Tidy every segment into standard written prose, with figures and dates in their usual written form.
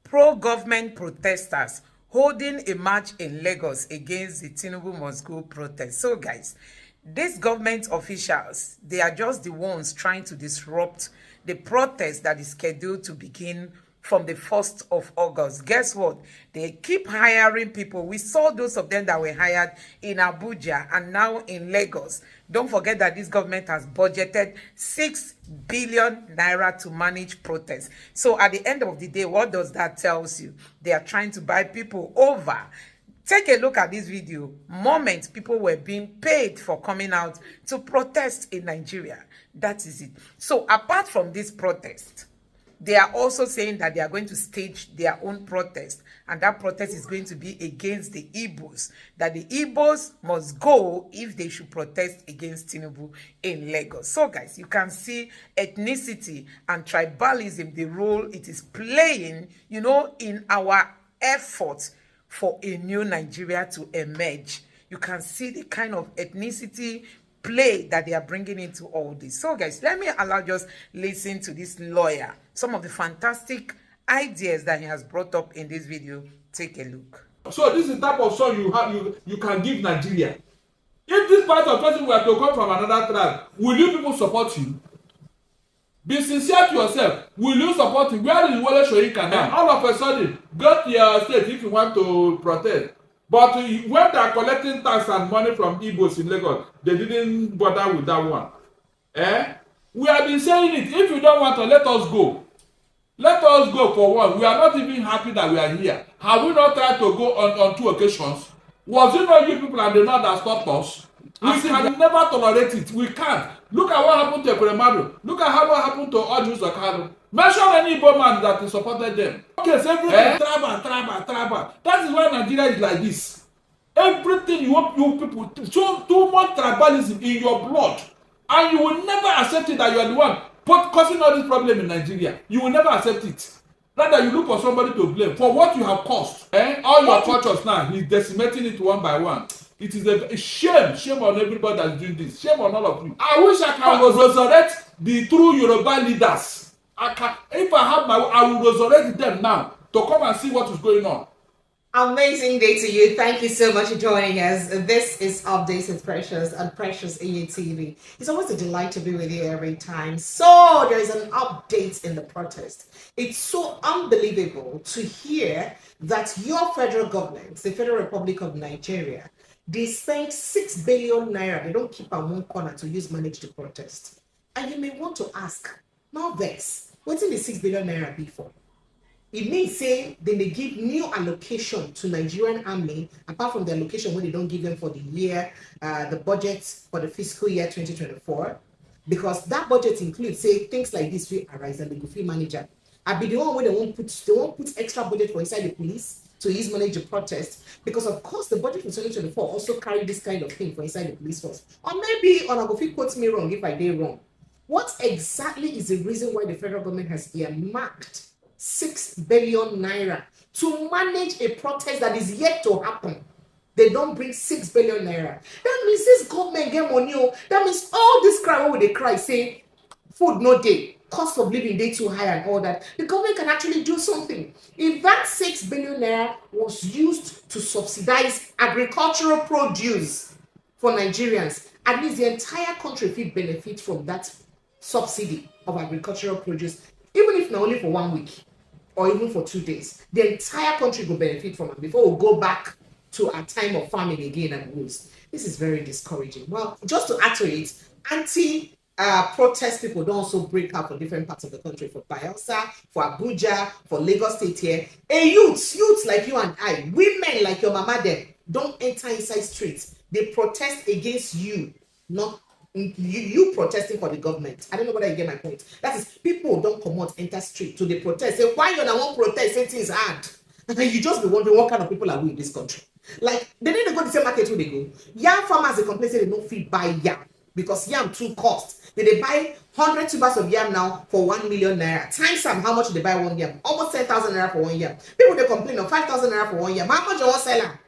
pro-government protesters holding a march in Lagos against the Tinubu must go protest. So guys, these government officials, they are just the ones trying to disrupt the protest that is scheduled to begin from the 1st of August. Guess what? They keep hiring people. We saw those of them that were hired in Abuja and now in Lagos. Don't forget that this government has budgeted 6 billion naira to manage protests. So at the end of the day, what does that tell you? They are trying to buy people over. Take a look at this video. Moment people were being paid for coming out to protest in Nigeria. That is it. So apart from this protest, they are also saying that they are going to stage their own protest, and that protest is going to be against the Igbos, that the Igbos must go if they should protest against Tinubu in Lagos. So guys, you can see ethnicity and tribalism, the role it is playing, you know, in our effort for a new Nigeria to emerge. You can see the kind of ethnicity play that they are bringing into all this. So guys, let me just listen to this lawyer, some of the fantastic ideas that he has brought up in this video. Take a look. So this is the type of song you can give Nigeria. If this part of person were to come from another tribe, will you people support you? Be sincere to yourself. Will you support him? Where is Wole Soyinka now? All of a sudden, go to your state if you want to protest. But when they are collecting tax and money from Igbos in Lagos, they didn't bother with that one. We have been saying it. If you don't want to, let us go. Let us go for one. We are not even happy that we are here. Have we not tried to go on 2 occasions? Was it not you people and the North that stopped us? We can never tolerate it. We can't. Look at what happened to Ekremadu. Look at what happened to Odus Okado. Mention any Igbo man that supported them. Okay, so everything tribal. That is why Nigeria is like this. Everything you people show too much tribalism in your blood, and you will never accept it that you are the one causing all this problem in Nigeria. You will never accept it. Rather, you look for somebody to blame for what you have caused. All your cultures now, he's decimating it one by one. It is a shame on everybody that's doing this. Shame on all of you. I wish I can resurrect the true Yoruba leaders. If I have I will resurrect them now to come and see what is going on. Amazing day to you. Thank you so much for joining us. This is Updates with Precious and Precious AATV. It's always a delight to be with you every time. So there is an update in the protest. It's so unbelievable to hear that your federal government, the Federal Republic of Nigeria, they spent 6 billion naira. They don't keep on one corner to manage the protest. And you may want to ask, now vex, what's in the 6 billion naira be for? It means say they may give new allocation to Nigerian army apart from the allocation when they don't give them for the year, the budget for the fiscal year 2024, because that budget includes say things like this will arise and the free manager. I be the one where they won't put extra budget for inside the police to manage the protest, because of course the budget for 2024 also carry this kind of thing for inside the police force. Or maybe Onagofi quotes me wrong if I did wrong. What exactly is the reason why the federal government has earmarked 6 billion naira to manage a protest that is yet to happen? They don't bring 6 billion naira. That means this government get money. That means all this crowd where they cry say food no day, cost of living day too high and all that. The government can actually do something. If that 6 billion naira was used to subsidize agricultural produce for Nigerians, at least the entire country will benefit from that subsidy of agricultural produce, even if not only for 1 week or even for 2 days. The entire country will benefit from it before we go back to a time of farming again and wars. This is very discouraging. Well, just to add to it, protest people don't also break out for different parts of the country, for Bayelsa, for Abuja, for Lagos State here. Youths like you and I, women like your mama there, don't enter inside streets. They protest against you, not you protesting for the government. I don't know whether you get my point. That is, people don't come out, enter street to the protest. Say, why you don't want protest? Say things hard. And you just be wondering what kind of people are we in this country. Like, they need to go to the same market where they go. Yam farmers, they complain say they don't feed buy yam because yam too cost. They buy 100 tubers of yam now for 1 million naira. Times some, how much they buy one yam? Almost 10,000 naira for one yam. People they complain of 5,000 naira for one yam. How much you want seller?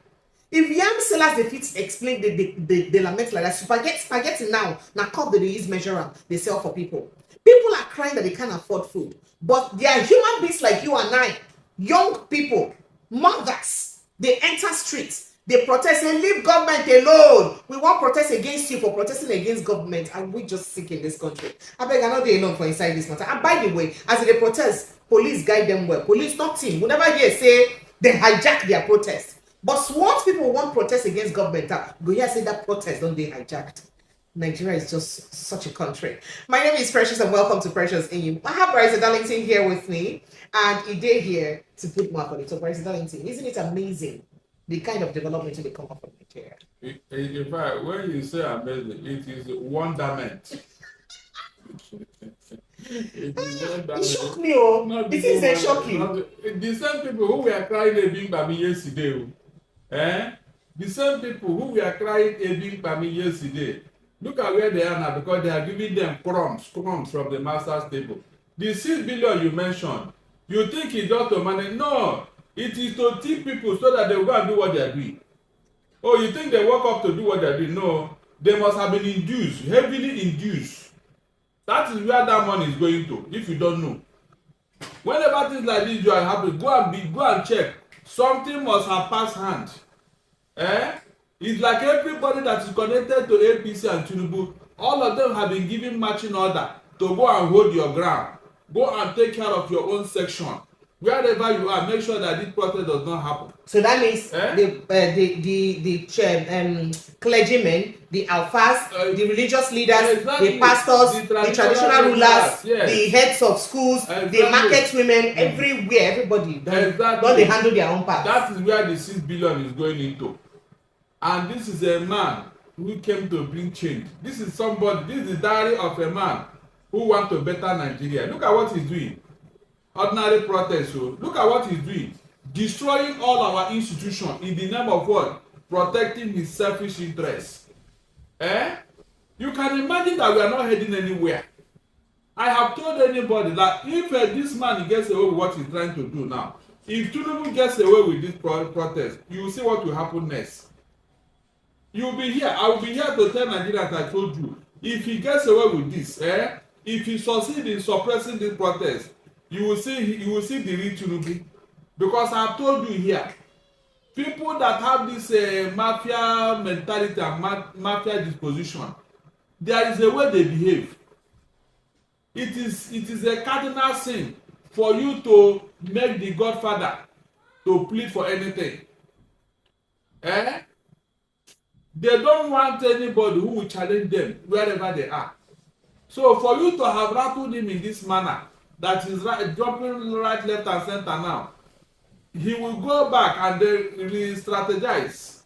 If yam sellers they fit explain the lament like that, spaghetti now cup that they use measure they sell for people. People are crying that they can't afford food, but they are human beings like you and I. young people, mothers, they enter streets, they protest and leave government alone. We want protest against you for protesting against government, and we just sick in this country. I beg, I know they alone for inside this matter. And by the way, as they protest, police guide them well. Police nothing. We never hear say they hijack their protest. But once people want protest against government, go here say that protest don't they hijacked. Nigeria is just such a country. My name is Precious and welcome to Precious in You. I have Bryce Darlington here with me and Ide here to put more on it. So Bryce Darlington, isn't it amazing the kind of development they come up from Nigeria? In fact, when you say amazing, it is wonderment. It shocked me, oh. It is a shocking. The same people who were crying a big baby yesterday, the same people who were crying a big baby yesterday, look at where they are now because they are giving them crumbs from the master's table. The 6 billion you mentioned, you think it's just to manage? No, it is to teach people so that they will go and do what they are doing. Oh, you think they woke up to do what they are doing? No, they must have been induced, heavily induced. That is where that money is going to, if you don't know. Whenever things like this are happening, go and check. Something must have passed hand. It's like everybody that is connected to APC and Tinubu, all of them have been given marching order to go and hold your ground. Go and take care of your own section. Wherever you are, make sure that this protest does not happen. So that means the clergymen, the alphas, the religious leaders, exactly. The pastors, the traditional rulers, yes. The heads of schools, exactly. The market women, everywhere, everybody. Exactly. Don't they handle their own part? That is where the 6 billion is going into. And this is a man who came to bring change. This is somebody, this is the diary of a man who wants to better Nigeria. Look at what he's doing. Ordinary protest. So look at what he's doing. Destroying all our institutions in the name of what? Protecting his selfish interests. You can imagine that we are not heading anywhere. I have told anybody that if this man gets away with what he's trying to do now, if Tinubu gets away with this protest, you will see what will happen next. You will be here. I will be here to tell Nigerians, I told you, if he gets away with this, if he succeeds in suppressing this protest, you will see the real Tinubu. Because I have told you here, people that have this mafia mentality and mafia disposition, there is a way they behave. It is a cardinal sin for you to make the Godfather to plead for anything. They don't want anybody who will challenge them wherever they are. So for you to have rattled him in this manner, that is jumping right, left, and center now, he will go back and then re-strategize.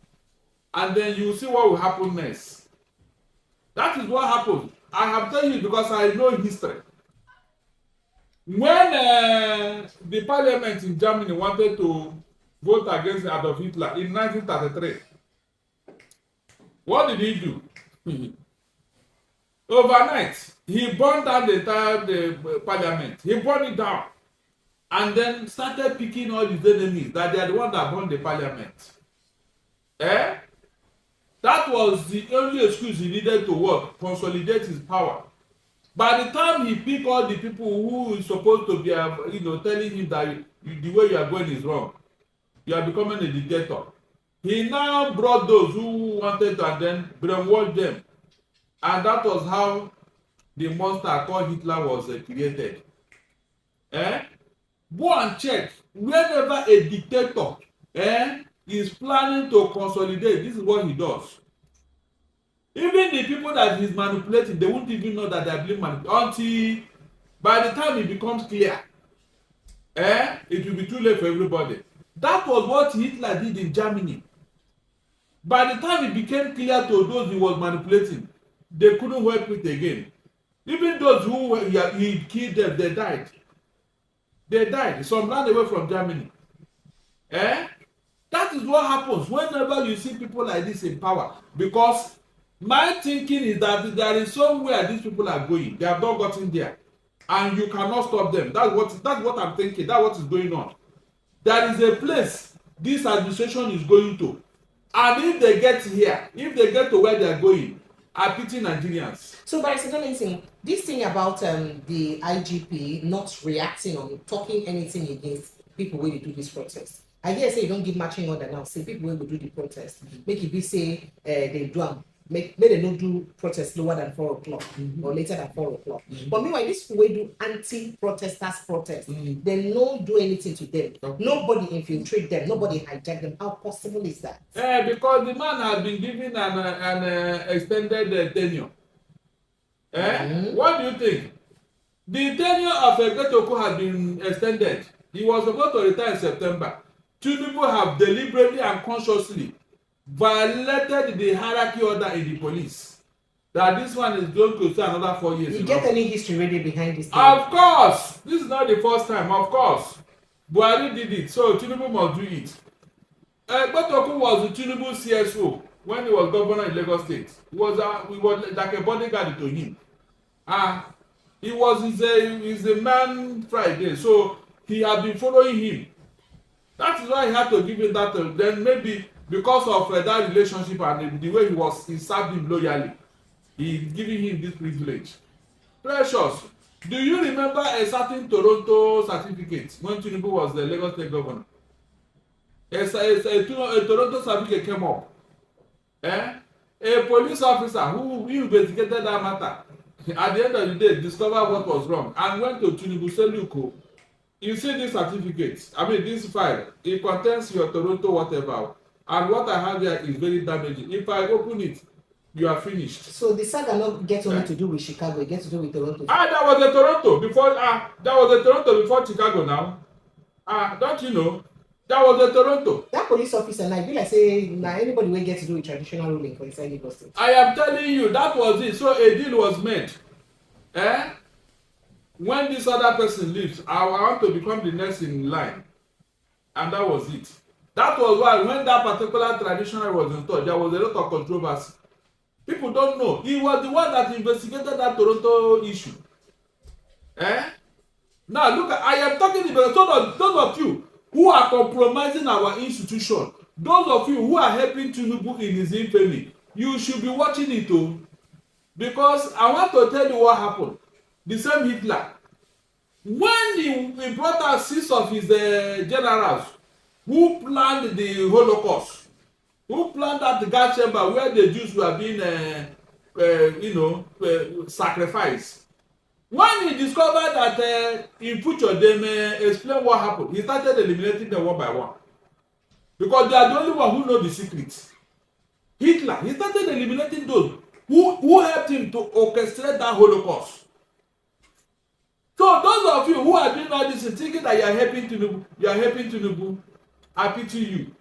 And then you will see what will happen next. That is what happened. I have told you because I know history. When the parliament in Germany wanted to vote against Adolf Hitler in 1933, what did he do? Overnight, he burned down the entire parliament. He burned it down. And then started picking all his enemies that they are the ones that burned the parliament. That was the only excuse he needed to work, consolidate his power. By the time he picked all the people who is supposed to be, telling him that the way you are going is wrong, you are becoming a dictator. He now brought those who wanted to and then brainwash them. And that was how the monster called Hitler was created. Go and check. Whenever a dictator is planning to consolidate, this is what he does. Even the people that he's manipulating, they won't even know that they are being manipulated until by the time it becomes clear. It will be too late for everybody. That was what Hitler did in Germany. By the time it became clear to those he was manipulating, they couldn't help it again. Even those who he killed them, they died. They died. Some ran away from Germany. That is what happens whenever you see people like this in power. Because my thinking is that there is somewhere these people are going. They have not gotten there. And you cannot stop them. That's what I'm thinking. That's what is going on. There is a place this administration is going to. And if they get here, if they get to where they are going, I pity Nigerians. So, Barrister Darlington, this thing about the IGP not reacting or talking anything against people wey dey do this protest. I hear say you don't give marching order now. Say people wey go do the protest. Make it be say they do am. Make they no do protest lower than 4 o'clock or later than 4 o'clock. But meanwhile, this people wey do anti-protesters protest, they no do anything to them. Nobody infiltrate them. Nobody hijack them. How possible is that? Because the man has been given an extended tenure. What do you think? The tenure of Egbetokun has been extended. He was supposed to retire in September. Tinubu have deliberately and consciously violated the hierarchy order in the police. That this one is going to stay another 4 years. You get any history really behind this thing? Of course. This is not the first time. Of course. Buhari did it, so Tinubu must do it. Egbetokun was the Tinubu CSO when he was governor in Lagos State. He was like a bodyguard to him. He was his man Friday, so he had been following him. That is why he had to give him that. Then maybe because of that relationship and the way he served him loyally, he's giving him this privilege. Precious, do you remember a certain Toronto certificate when Tinubu was the Lagos State governor? A Toronto certificate came up. A police officer who investigated that matter at the end of the day discovered what was wrong and went to Tinubu say, look, you see this certificate, I mean this file, it contains your Toronto whatever, and what I have here is very damaging. If I open it, you are finished. So the saga not get only to do with Chicago, it gets to do with Toronto. That was a Toronto before. That was a Toronto before Chicago now. Don't you know? That was a Toronto. That police officer now, be like say now anybody will get to do with traditional ruling for inside Igbo State. I am telling you, that was it. So a deal was made. When this other person leaves, I want to become the next in line. And that was it. That was why when that particular traditional was installed, there was a lot of controversy. People don't know. He was the one that investigated that Toronto issue. Now look, I am talking about those of you who are compromising our institution, those of you who are helping Tinubu in his infamy, you should be watching it too. Because I want to tell you what happened. The same Hitler. When he brought out 6 of his generals who planned the Holocaust, who planned that gas chamber where the Jews were being sacrificed. When he discovered that in future them explain what happened, he started eliminating them one by one. Because they are the only one who know the secrets. Hitler, he started eliminating those who helped him to orchestrate that Holocaust. So those of you who are doing all this and thinking that you are helping Tinubu, I pity you.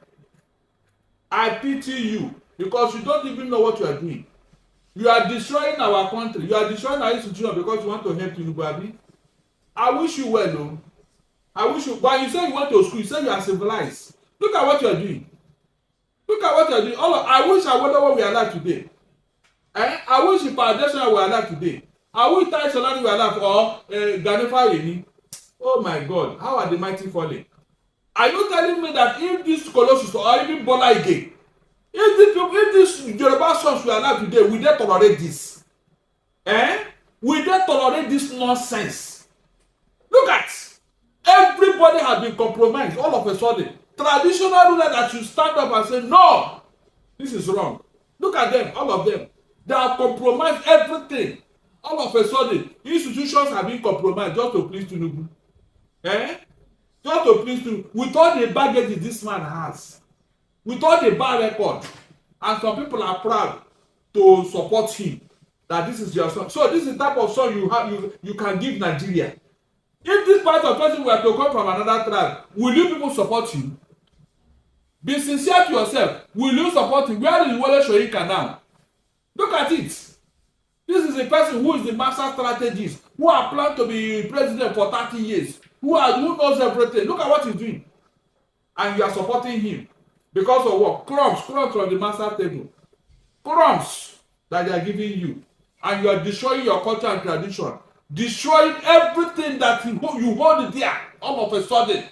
I pity you because you don't even know what you are doing. You are destroying our country. You are destroying our institution because you want to help Tinubu, Abi. I wish you well, no. I wish you. But you say you went to school. You say you are civilized. Look at what you are doing. Look at what you are doing. I wish I wonder what we are like today. I wish if foundation we are like today. I wish Tai Solani we are like or Ganifa Yeni. Oh my God, how are the mighty falling? Are you telling me that if this Colossus or even Bola Ige, if this Yoruba songs we are like today, will they tolerate this? Will they tolerate this nonsense? Look at everybody has been compromised all of a sudden. Traditional ruler that should stand up and say, no, this is wrong. Look at them, all of them. They have compromised everything. All of a sudden, institutions have been compromised just to please Tinubu. Just to please Tinubu. With all the baggage this man has, with all the bad record, and some people are proud to support him. That this is your son. So this is the type of son you can give Nigeria. If this part of person were to come from another tribe, will you people support him? Be sincere to yourself. Will you support him? Where is Wole Soyinka now? Look at it. This is a person who is the master strategist, who has planned to be president for 30 years, who knows everything. Look at what he's doing. And you are supporting him. Because of what? Crumbs from the master table. Crumbs that they are giving you. And you are destroying your culture and tradition. Destroying everything that you hold there all of a sudden.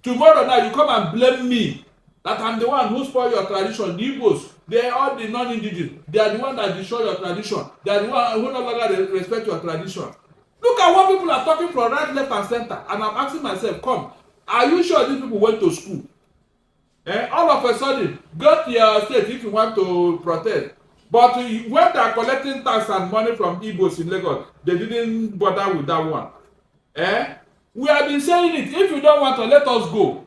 Tomorrow night you come and blame me that I'm the one who spoil your tradition. The Igbos, they are all the non-indigenous. They are the one that destroy your tradition. They are the one who no longer respect your tradition. Look at what people are talking from right, left, and center. And I'm asking myself, come, Are you sure these people went to school? All of a sudden, go to your state if you want to protest. But when they are collecting tax and money from Igbos in Lagos, they didn't bother with that one. We have been saying it. If you don't want to, let us go.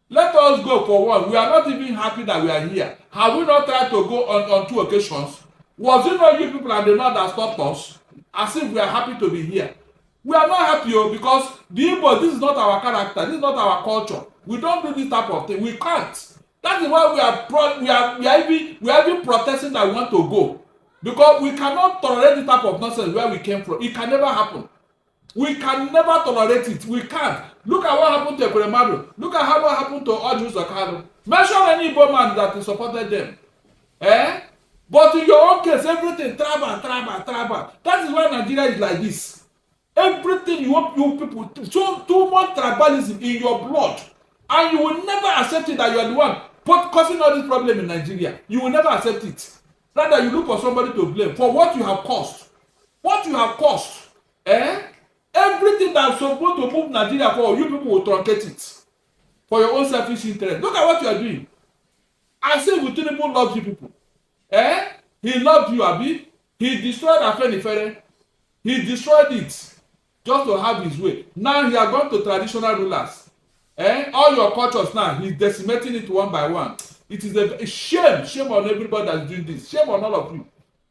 Let us go for one. We are not even happy that we are here. Have we not tried to go on 2 occasions? Was it not you people and the Lord that stopped us? As if we are happy to be here. We are not happy because the Igbo, this is not our character. This is not our culture. We don't do this type of thing. We can't. That is why we are even protesting that we want to go. Because we cannot tolerate this type of nonsense where we came from. It can never happen. We can never tolerate it. We can't. Look at what happened to Ebremadu. Look at what happened to Ojus Okado. Mention any Igbo man that supported them. But in your own case, everything tribal. That is why Nigeria is like this. Everything you people, so too much tribalism in your blood. And you will never accept it that you are the one causing all this problem in Nigeria. You will never accept it. Rather, you look for somebody to blame for what you have caused. What you have caused. Everything that's supposed to move Nigeria forward, you people will truncate it for your own selfish interest. Look at what you are doing. I say Tinubu loves you people. He loved you, Abi. He destroyed Afenifere. He destroyed it just to have his way. Now he has gone to traditional rulers. All your cultures now, he's decimating it one by one. It is a shame. Shame on everybody that's doing this. Shame on all of you.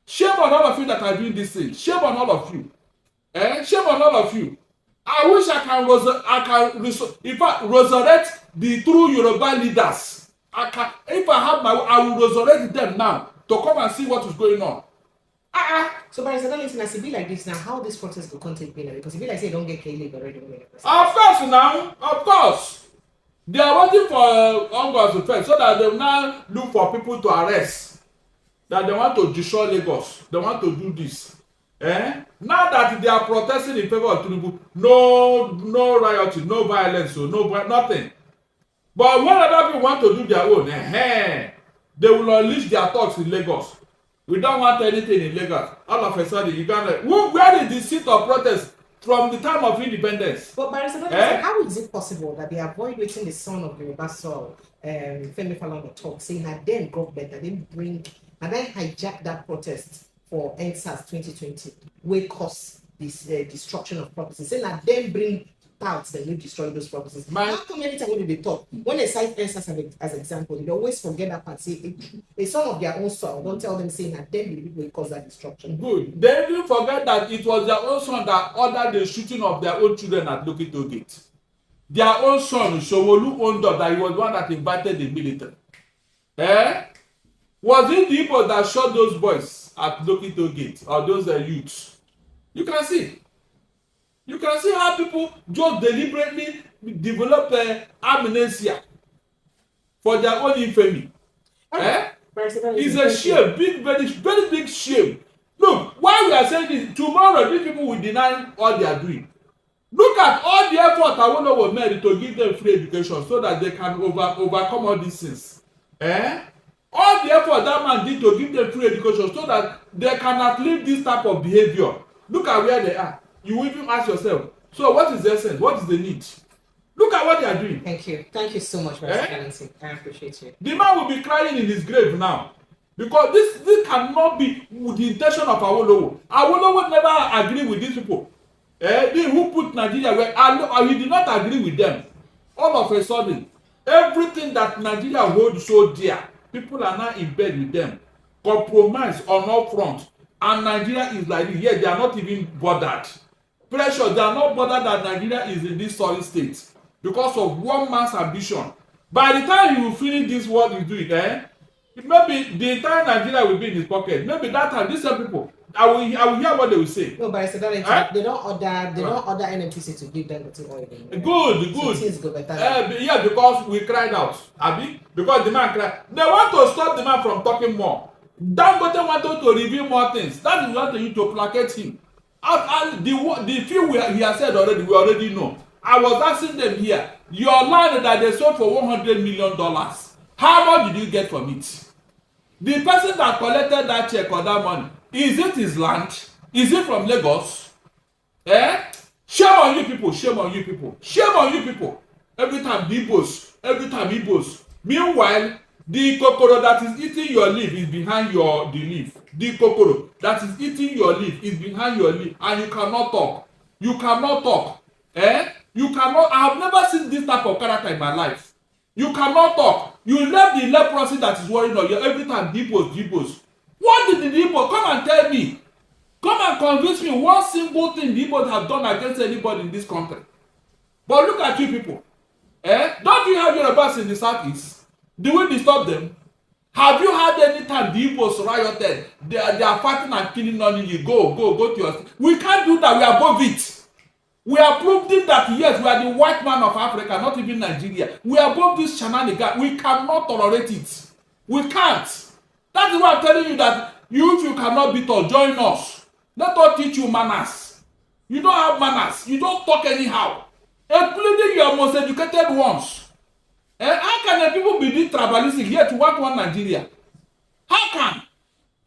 Shame on all of you that are doing this thing. Shame on all of you. Shame on all of you. I wish I can resurrect the true Yoruba leaders. If I have I will resurrect them now to come and see what is going on. So, but as it be like this now, how this process will take place? Because if you like say don't get K-League already. Of course now, of course. They are waiting for August first so that they will now look for people to arrest. That they want to destroy Lagos. They want to do this. Now that they are protesting in favor of Tinubu, no rioting, no violence, so nothing. But when other people want to do their own, they will unleash their thoughts in Lagos. We don't want anything in Lagos. All of a sudden, where is the seat of protest from the time of independence? But how is it possible that they avoid waiting the son of the Yoruba soul, Femi Falana talk, saying that then government that they hijack that protest for NSAS 2020, will cause this destruction of properties, saying that then bring parts that will destroy those properties. How come many times when they talk, when they cite NSAS as an example, they always forget that part, say it's some of their own soil. Don't tell them saying that then the people will cause that destruction. Good. They even forget that it was their own son that ordered the shooting of their own children at Lokito Gate. Their own son, Showolu Ondo, that he was the one that invited the military. Was it the people that shot those boys at Lokito Gate or those youths? You can see. You can see how people just deliberately develop amnesia for their own infamy. It's a shame, very big shame. Look, why we are saying this, tomorrow these people will deny all they are doing. Look at all the effort Awolowo made to give them free education so that they can overcome all these things. All the effort that man did to give them free education so that they cannot live this type of behavior. Look at where they are. You will even ask yourself, so what is the essence? What is the need? Look at what they are doing. Thank you. Thank you so much, Mr. Excellency. I appreciate you. The man will be crying in his grave now. Because this cannot be with the intention of Awolowo. Awolowo never agree with these people. Who put Nigeria where he did not agree with them. All of a sudden, everything that Nigeria holds so dear, people are now in bed with them. Compromise on all fronts. And Nigeria is like this. Yet they are not even bothered. Pressure, they are not bothered that Nigeria is in this sorry state because of one man's ambition. By the time he will finish this work he's doing, maybe the entire Nigeria will be in his pocket. Maybe that time, these same people, I will hear what they will say. No, but I said that they don't order NNPC to give them the oil. Good. So things go better. Yeah, because we cried out, Abi, because the man cried. They want to stop the man from talking more. Dangote wanted to reveal more things. That is what they need to placate him. The few he has said already, we already know. I was asking them here, your land that they sold for $100 million, how much did you get from it? The person that collected that check or that money, is it his land? Is it from Lagos? Shame on you people, shame on you people, shame on you people. Every time the Igbos. Meanwhile, the kokoro that is eating your leaf is behind the leaf. The kokoro that is eating your leaf is behind your leaf, and you cannot talk. You cannot talk. You cannot. I have never seen this type of character in my life. You cannot talk. You left the leprosy that is worrying on you every time. The Igbos. What did the Igbos come and tell me? Come and convince me one single thing the Igbos have done against anybody in this country. But look at you people. Don't you have Yorubas in the southeast? Do we disturb them? Have you had any time the Igbos rioted? They are fighting and killing on you. Go to your. We can't do that. We are above it. We are proving that yes, we are the white man of Africa, not even Nigeria. We are above this shenanigan. We cannot tolerate it. We can't. That is why I'm telling you that if you cannot beat us, join us. Let us teach you manners. You don't have manners. You don't talk anyhow. Including your most educated ones. How can the people be this tribalistic yet want one Nigeria? How can?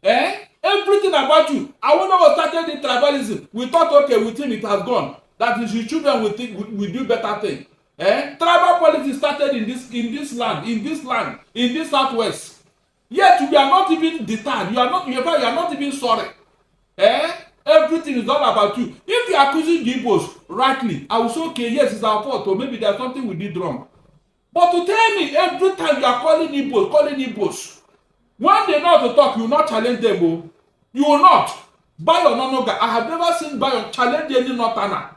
Everything about you. I wonder what started the tribalism. We thought, okay, we think it has gone. That is, your children will think we do better thing. Tribal politics started in this land, in this southwest. Yet we are not even deterred. You are not even sorry. Everything is all about you. If you are accusing the Igbos rightly, I will say, okay, yes, it's our fault, or maybe there's something we did wrong. But to tell me every time you are calling Igbos, when they know how to talk, you will not challenge them. Oh. You will not. Bayo Nonoga, I have never seen Bayo challenge any Northerner.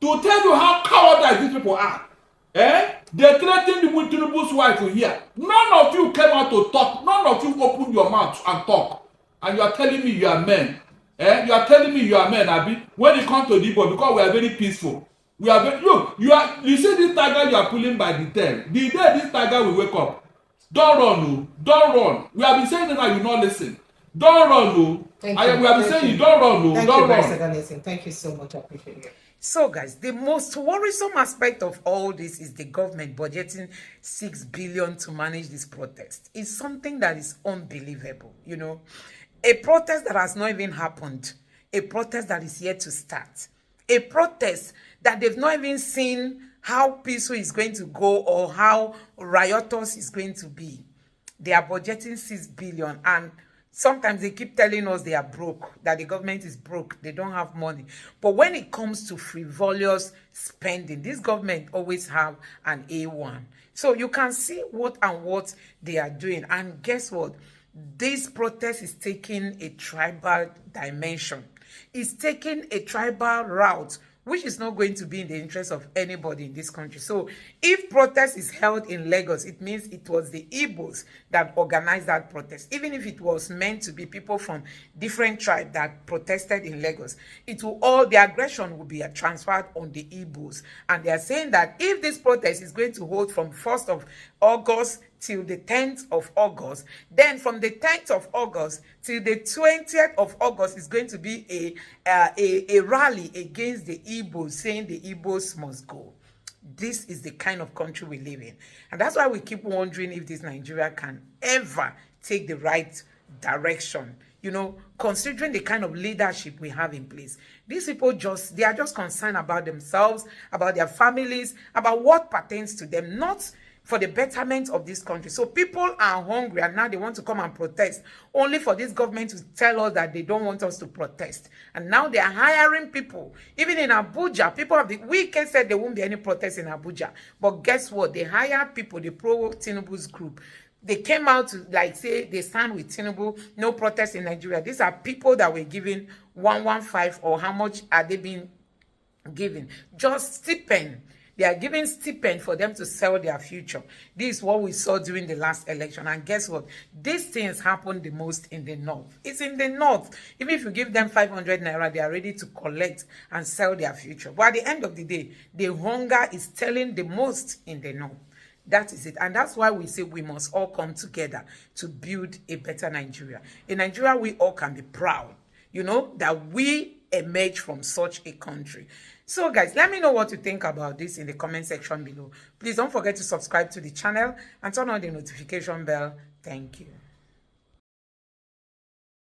To tell you how cowardly these people are. They threatened with Tinubu's wife here. None of you came out to talk. None of you opened your mouth and talk. And you are telling me you are men. You are telling me you are men, Abi. When it comes to the Igbo, because we are very peaceful. We are very, you see this tiger you are pulling by the tail. The day this tiger will wake up, don't run, don't run. We have been saying that you not listen. Don't run, we have been saying you don't run, don't run. Thank you so much. I appreciate it. So guys, the most worrisome aspect of all this is the government budgeting 6 billion to manage this protest. It's something that is unbelievable, you know. A protest that has not even happened. A protest that is yet to start. A protest that they've not even seen how peaceful it's going to go or how riotous it's going to be. They are budgeting 6 billion, and sometimes they keep telling us they are broke, that the government is broke, they don't have money. But when it comes to frivolous spending, this government always have an A1. So you can see what they are doing. And guess what? This protest is taking a tribal dimension. It's taking a tribal route, which is not going to be in the interest of anybody in this country. So if protest is held in Lagos, it means it was the Igbos that organized that protest. Even if it was meant to be people from different tribes that protested in Lagos, the aggression will be transferred on the Igbos. And they are saying that if this protest is going to hold from 1st of August till the 10th of August, then from the 10th of August till the 20th of August is going to be a rally against the Igbos, saying the Igbos must go. This is the kind of country we live in. And that's why we keep wondering if this Nigeria can ever take the right direction. You know, considering the kind of leadership we have in place. These people they are just concerned about themselves, about their families, about what pertains to them, not for the betterment of this country. So people are hungry, and now they want to come and protest, only for this government to tell us that they don't want us to protest. And now they are hiring people. Even in Abuja, people of the weekend said there won't be any protest in Abuja. But guess what? They hired people, the pro-Tinubu's group. They came out to say they stand with Tinubu, no protest in Nigeria. These are people that were given 115, or how much are they being given? Just stipend. They are giving stipend for them to sell their future. This is what we saw during the last election. And guess what? These things happen the most in the north. It's in the north. Even if you give them 500 naira, they are ready to collect and sell their future. But at the end of the day, the hunger is telling the most in the north. That is it. And that's why we say we must all come together to build a better Nigeria. In Nigeria, we all can be proud, you know, that we emerge from such a country. So guys, let me know what you think about this in the comment section below. Please don't forget to subscribe to the channel and turn on the notification bell. Thank you.